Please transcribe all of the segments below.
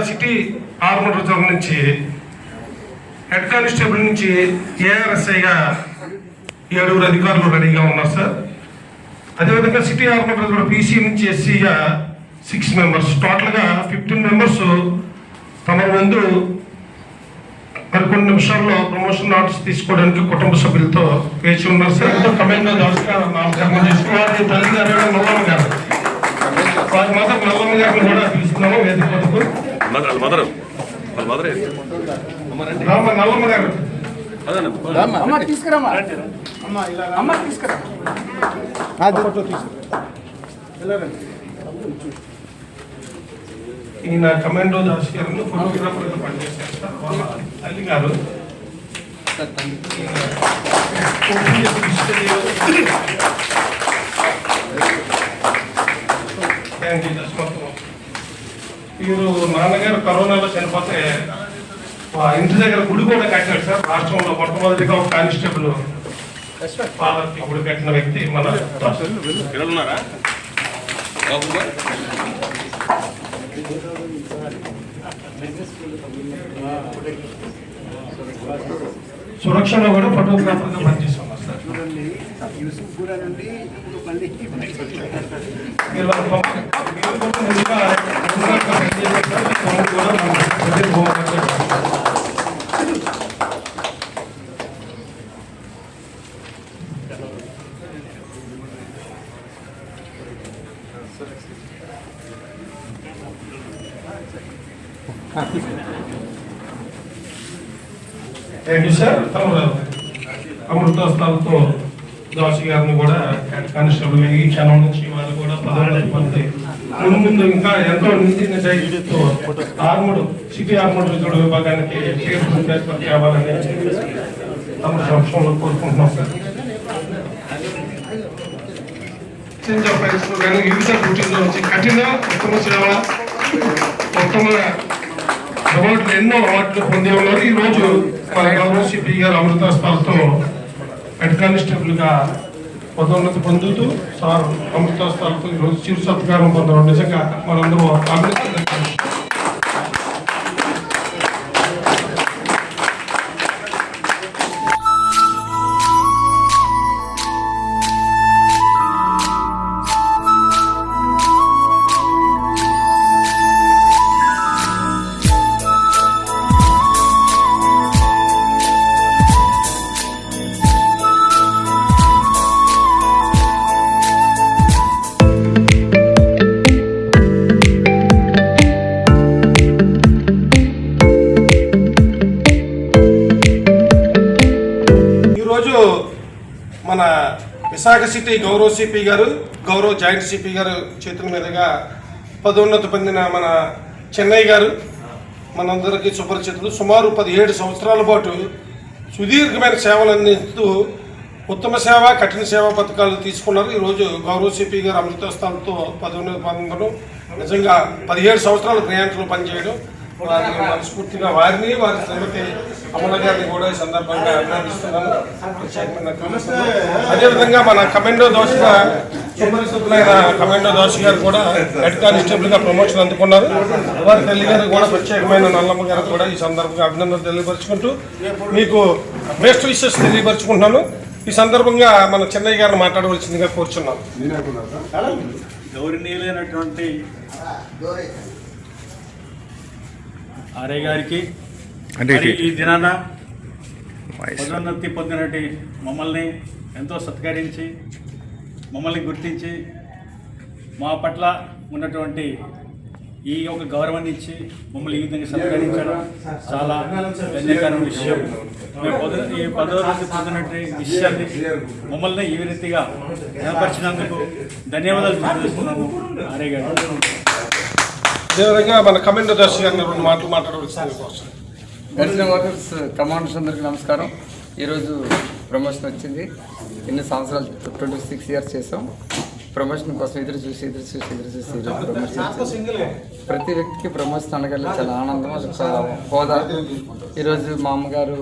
City armour reserve నుంచి head constable నుంచి ఏఆర్ఎస్ఐగా 7 అధికారులు రెడీగా ఉన్నారు సార్. అదేవిధంగా సిటీ ఆర్మర్ రిజర్వ్ పీసీ నుంచి ఎస్సీగా 6 మెంబర్స్, టోటల్గా 15 మెంబర్స్ తమ ముందు మరికొన్ని నిమిషాల్లో ప్రమోషన్ ఆర్డర్స్ తీసుకోవడానికి కుటుంబ సభ్యులతో వేచి ఉన్నారు సార్. ఎంతో కమెంట్ నామకరణం చేసిన వారి తల్లిగారు నల్లమ్మ గారు, వారి మాత్రం నల్లమ్మ గారిని కూడా పిలుస్తున్నాము వేదిక వద్దకు. నల్లమ్మ గారు ఈయన కమాండో దాస్ గారు ఫోటోగ్రాఫర్గా పనిచేశారు సార్. వాళ్ళ తల్లి గారు వీరు నాన్నగారు కరోనాలో చనిపోతే ఇంటి దగ్గర గుడి కూడా కట్టినాడు సార్. రాష్ట్రంలో మొట్టమొదటిగా ఒక కానిస్టేబుల్ ఫాదర్కి గుడి కట్టిన వ్యక్తి మన సురక్షలో కూడా ఫోటోగ్రాఫర్గా పనిచేస్తున్నారు సార్. Thank you sir. అమృతస్థాలతో దాసి గారిని కూడా హెడ్ కానిస్టేబుల్ ఈ క్షణం నుంచి వాళ్ళు కూడా పదవి ముందు ఇంకా ఎంతో నిజాయితీతో ఆర్ముడు సిటీ ఆర్ముడు రిజర్వ్ విభాగానికి ఏర్పాటు కావాలని తమ సంవత్సరంలో కోరుకుంటున్నాం సార్. కానీ వివిధ డ్యూటీల్లో వచ్చి కఠిన ఉత్తమ సేవ, ఉత్తమ అవార్డులు ఎన్నో అవార్డులు పొందే ఉన్నారు. ఈరోజు మన గౌరవ సిపి గారు అమృతస్థాలతో హెడ్ కానిస్టేబుల్ గా పదోన్నతి పొందుతూ సార్ అమృతస్థాలతో ఈరోజు చిరు సత్కారం పొందడం నిజంగా మనందరూ అభినందన. మన విశాఖ సిటీ గౌరవ సిపి గారు, గౌరవ జాయింట్ సిపి గారు చేతుల మీదుగా పదోన్నతి పొందిన మన చెన్నై గారు మనందరికీ సుపరిచితులు. సుమారు 17 సంవత్సరాల పాటు సుదీర్ఘమైన సేవలు అందిస్తూ ఉత్తమ సేవ, కఠిన సేవా పథకాలు తీసుకున్నారు. ఈరోజు గౌరవ సిపి గారు అమృతస్థానంతో పదోన్నతి పొందడం నిజంగా 17 సంవత్సరాలు ప్రయాణంలో పనిచేయడం వారిని మనస్ఫూర్తిగా వారిని వారి శ్రీమతి అమల గారిని కూడా ఈ సందర్భంగా అభినందిస్తున్నాను. అదేవిధంగా మన కమాండో దోషగా సుపరిస్థితులైన కమాండో దోష్ గారు కూడా హెడ్ కానిస్టేబుల్ గా ప్రమోషన్ అందుకున్నారు. వారి తల్లి గారు కూడా ప్రత్యేకమైన నల్లమ్మ గారు కూడా ఈ సందర్భంగా అభినందనలు తెలియపరుచుకుంటూ మీకు బెస్ట్ విషెస్ తెలియపరుచుకుంటున్నాను. ఈ సందర్భంగా మన చెన్నై గారిని మాట్లాడవలసిందిగా కోరుచున్నాను. గౌరవనీయులైనటువంటి ఆర్ఐ గారికి ఈ దినాన పదోన్నతి పొందినటువంటి మమ్మల్ని ఎంతో సత్కరించి మమ్మల్ని గుర్తించి మా పట్ల ఉన్నటువంటి ఈ యొక్క గౌరవాన్ని ఇచ్చి మమ్మల్ని ఈ విధంగా సత్కరించడం చాలా ధన్యకరమైన విషయం. మేము ఈ పదోన్నతి పొందినటువంటి విషయాన్ని మమ్మల్ని ఈ రీతిగా ఏర్పరిచినందుకు ధన్యవాదాలు తెలియజేస్తున్నాము ఆర్ఐ గారు. అదేవిధంగా మన కమాండో దర్శ గారిని 2 మాటలు మాట్లాడవలసింది. వర్కర్స్ కమాండర్స్ అందరికీ నమస్కారం. ఈరోజు ప్రమోషన్ వచ్చింది. ఎన్ని సంవత్సరాలు 26 ఇయర్స్ చేసాం. ప్రమోషన్ కోసం ఎదురు చూసి ప్రమోషన్ ప్రతి వ్యక్తికి ప్రమోషన్ అనగల చాలా ఆనందం, అది చాలా హోదా. ఈరోజు మా అమ్మగారు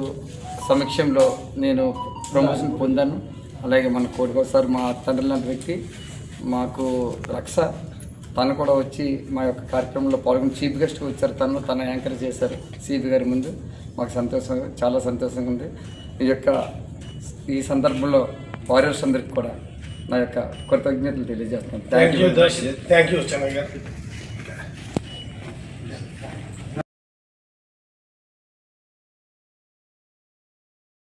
సమక్షంలో నేను ప్రమోషన్ పొందాను. అలాగే మన కోటికోసారి మా తండ్రి లాంటి వ్యక్తి మాకు రక్ష తను కూడా వచ్చి మా యొక్క కార్యక్రమంలో పాల్గొని చీఫ్ గెస్ట్గా వచ్చారు. తను యాంకర్ చేశారు సిపి గారి ముందు. మాకు చాలా సంతోషంగా ఉంది. ఈ సందర్భంలో వారియర్స్ అందరికి కూడా నా యొక్క కృతజ్ఞతలు తెలియజేస్తున్నాను. థ్యాంక్ యూ చెన్నై గారు.